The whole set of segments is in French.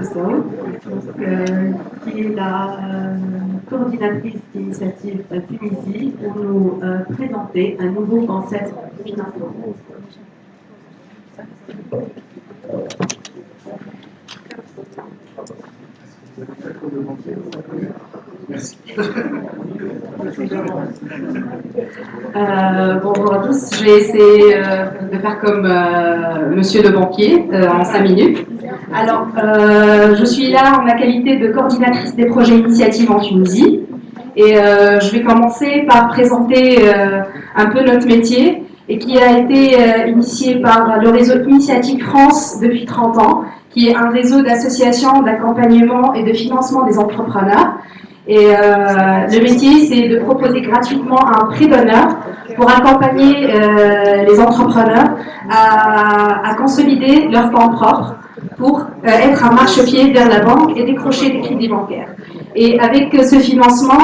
Soso, qui est la coordinatrice d'initiative Tunisie, pour nous présenter un nouveau concept de financement. Merci. Bonjour à tous, je vais essayer de faire comme monsieur le banquier en 5 minutes. Alors, je suis là en ma qualité de coordinatrice des projets initiatives en Tunisie et je vais commencer par présenter un peu notre métier et qui a été initié par le réseau Initiative France depuis 30 ans, qui est un réseau d'associations d'accompagnement et de financement des entrepreneurs. Et le métier, c'est de proposer gratuitement un prêt d'honneur pour accompagner les entrepreneurs à consolider leurs fonds propres pour être un marchepied vers la banque et décrocher des crédits bancaires. Et avec ce financement,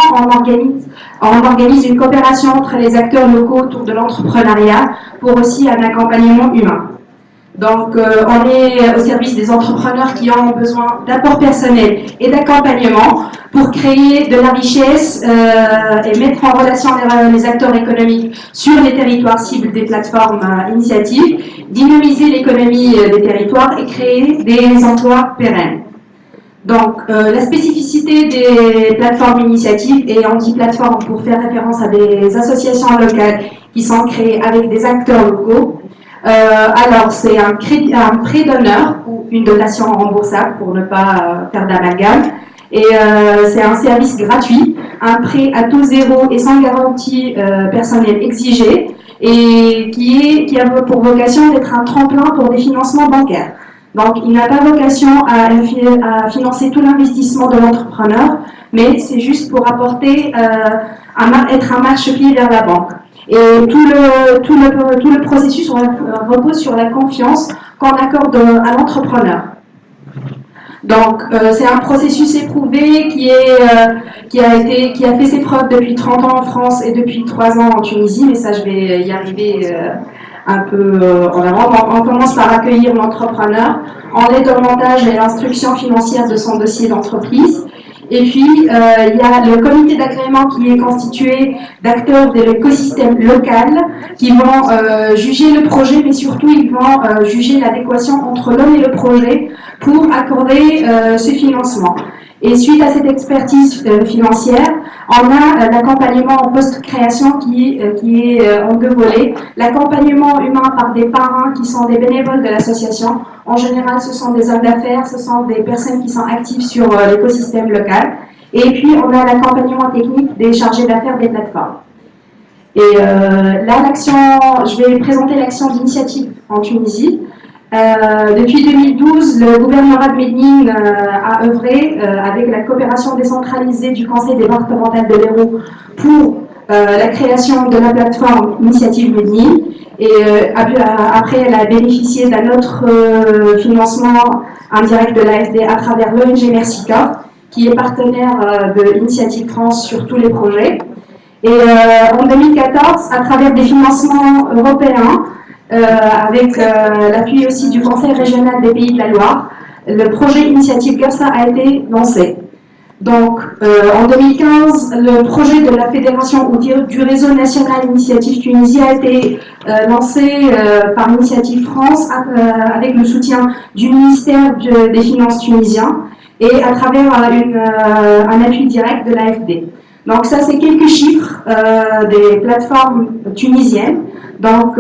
on organise une coopération entre les acteurs locaux autour de l'entrepreneuriat pour aussi un accompagnement humain. Donc, on est au service des entrepreneurs qui ont besoin d'apport personnel et d'accompagnement pour créer de la richesse et mettre en relation les acteurs économiques sur les territoires cibles des plateformes initiatives, dynamiser l'économie des territoires et créer des emplois pérennes. Donc, la spécificité des plateformes initiatives, et on dit plateforme pour faire référence à des associations locales qui sont créées avec des acteurs locaux. Alors, c'est un prêt d'honneur ou une dotation remboursable pour ne pas faire d'amalgame. Et c'est un service gratuit, un prêt à taux zéro et sans garantie personnelle exigée et qui a pour vocation d'être un tremplin pour des financements bancaires. Donc, il n'a pas vocation à financer tout l'investissement de l'entrepreneur, mais c'est juste pour apporter, être un marchepied vers la banque. Et tout le processus repose sur la confiance qu'on accorde à l'entrepreneur. Donc, c'est un processus éprouvé qui a fait ses preuves depuis 30 ans en France et depuis 3 ans en Tunisie, mais ça, je vais y arriver un peu en avant. Donc, on commence par accueillir l'entrepreneur en l'aide au montage et l'instruction financière de son dossier d'entreprise. Et puis, il y a le comité d'agrément qui est constitué d'acteurs de l'écosystème local qui vont juger le projet, mais surtout, ils vont juger l'adéquation entre l'homme et le projet pour accorder ce financement. Et suite à cette expertise financière, on a l'accompagnement en post-création qui est en 2 volets. L'accompagnement humain par des parrains qui sont des bénévoles de l'association. En général, ce sont des hommes d'affaires, ce sont des personnes qui sont actives sur l'écosystème local. Et puis, on a l'accompagnement technique des chargés d'affaires des plateformes. Et là, je vais présenter l'action d'initiative en Tunisie. Depuis 2012, le gouvernement de Médine a œuvré avec la coopération décentralisée du Conseil départemental de l'Hérault pour la création de la plateforme Initiative Médine. Et après, elle a bénéficié d'un autre financement indirect de l'AFD à travers l'ONG Mercicorps, qui est partenaire de Initiative France sur tous les projets. Et en 2014, à travers des financements européens, avec l'appui aussi du Conseil régional des Pays de la Loire, le projet Initiative Gersa a été lancé. Donc, en 2015, le projet de la fédération ou du réseau national Initiative Tunisie a été lancé par Initiative France avec le soutien du ministère des Finances tunisien et à travers un appui direct de l'AFD. Donc ça, c'est quelques chiffres des plateformes tunisiennes. Donc,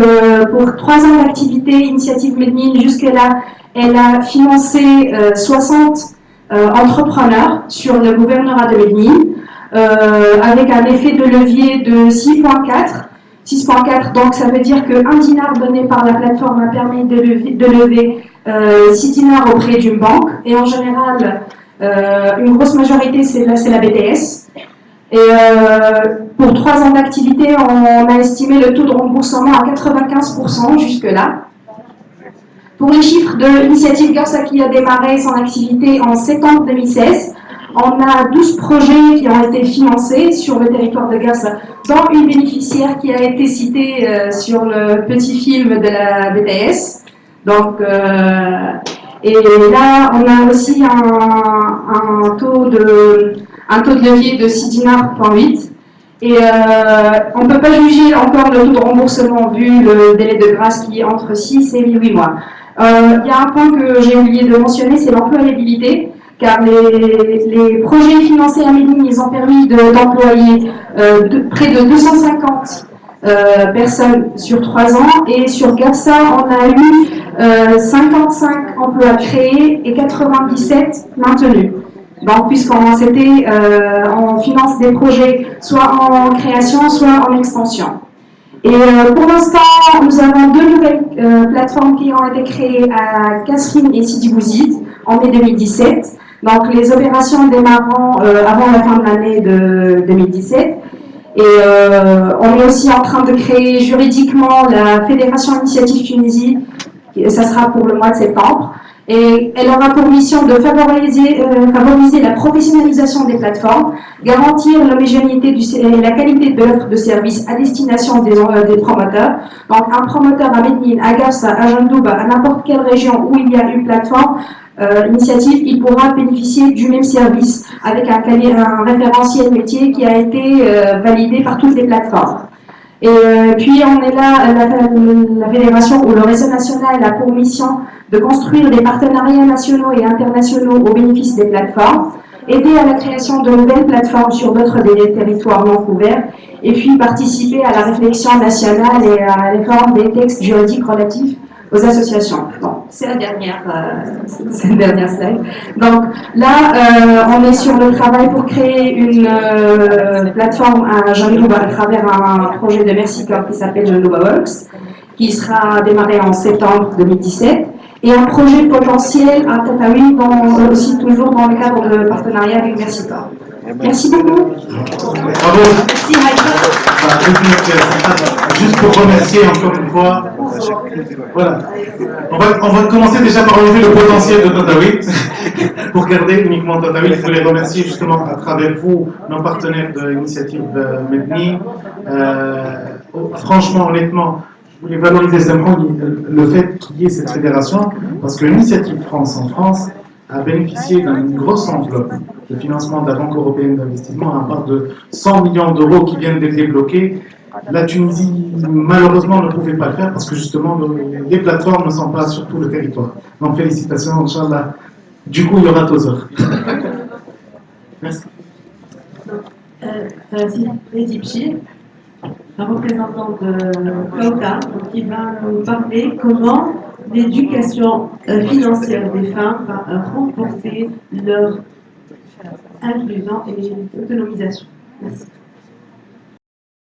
pour 3 ans d'activité, Initiative Médine, jusque-là, elle a financé 60 entrepreneurs sur le gouvernorat de Médine, avec un effet de levier de 6,4. 6,4, donc ça veut dire qu'un dinar donné par la plateforme a permis de lever 6 dinars auprès d'une banque. Et en général, une grosse majorité, c'est la BTS. Et pour 3 ans d'activité, on a estimé le taux de remboursement à 95% jusque-là. Pour les chiffres de l'initiative Gersa qui a démarré son activité en septembre 2016, on a 12 projets qui ont été financés sur le territoire de Gersa, dont une bénéficiaire qui a été citée sur le petit film de la BTS. Donc, Et là, on a aussi un taux de levier de 6 dinars, 0,8. Et on ne peut pas juger encore le taux de remboursement vu le délai de grâce qui est entre 6 et 8 mois. Il y a un point que j'ai oublié de mentionner, c'est l'employabilité, car les projets financés à Médine, ils ont permis d'employer près de 250 personnes sur 3 ans, et sur GAFSA, on a eu 55 emplois créés et 97 maintenus. Donc, puisqu'on finance des projets soit en création, soit en extension. Et pour l'instant, nous avons 2 nouvelles plateformes qui ont été créées à Kasserine et Sidi Bouzid en mai 2017. Donc, les opérations démarrant avant la fin de l'année de 2017. Et on est aussi en train de créer juridiquement la Fédération Initiative Tunisie. Ça sera pour le mois de septembre. Et elle aura pour mission de favoriser la professionnalisation des plateformes, garantir l'homogénéité et la qualité de l'offre de services à destination des promoteurs. Donc un promoteur à Médine, à Gafsa, à Jandouba, à n'importe quelle région où il y a une plateforme initiative, il pourra bénéficier du même service avec un référentiel métier qui a été validé par toutes les plateformes. Et puis on est là, la fédération ou le réseau national a pour mission de construire des partenariats nationaux et internationaux au bénéfice des plateformes, aider à la création de nouvelles plateformes sur d'autres territoires non couverts, et puis participer à la réflexion nationale et à l'effort des textes juridiques relatifs aux associations. Bon, c'est la dernière slide. Donc là, on est sur le travail pour créer une plateforme à Jandouba à travers un projet de Mercycorp qui s'appelle Jandouba Works, qui sera démarré en septembre 2017, et un projet potentiel à Tataouine, aussi toujours dans le cadre de partenariat avec Mercycorp. Merci beaucoup. Bravo. Merci Michael. Juste pour remercier encore une fois. Voilà. On va commencer déjà par enlever le potentiel de Tataouine pour garder uniquement Tataouine. Je voulais remercier justement à travers vous, nos partenaires de l'initiative Medni. Franchement, honnêtement, je voulais valoriser simplement le fait qu'il y ait cette fédération, parce que l'initiative France en France a bénéficié d'une grosse enveloppe de financement de la Banque européenne d'investissement, à part de 100 millions d'euros qui viennent d'être débloqués. La Tunisie, malheureusement, ne pouvait pas le faire parce que justement, les plateformes ne sont pas sur tout le territoire. Donc, félicitations, Inch'Allah. Du coup, il y aura Tozor. Merci. Rézi Bchir, un représentant de Kauta, qui va nous parler comment l'éducation financière des femmes va renforcer leur inclusion et autonomisation. Merci.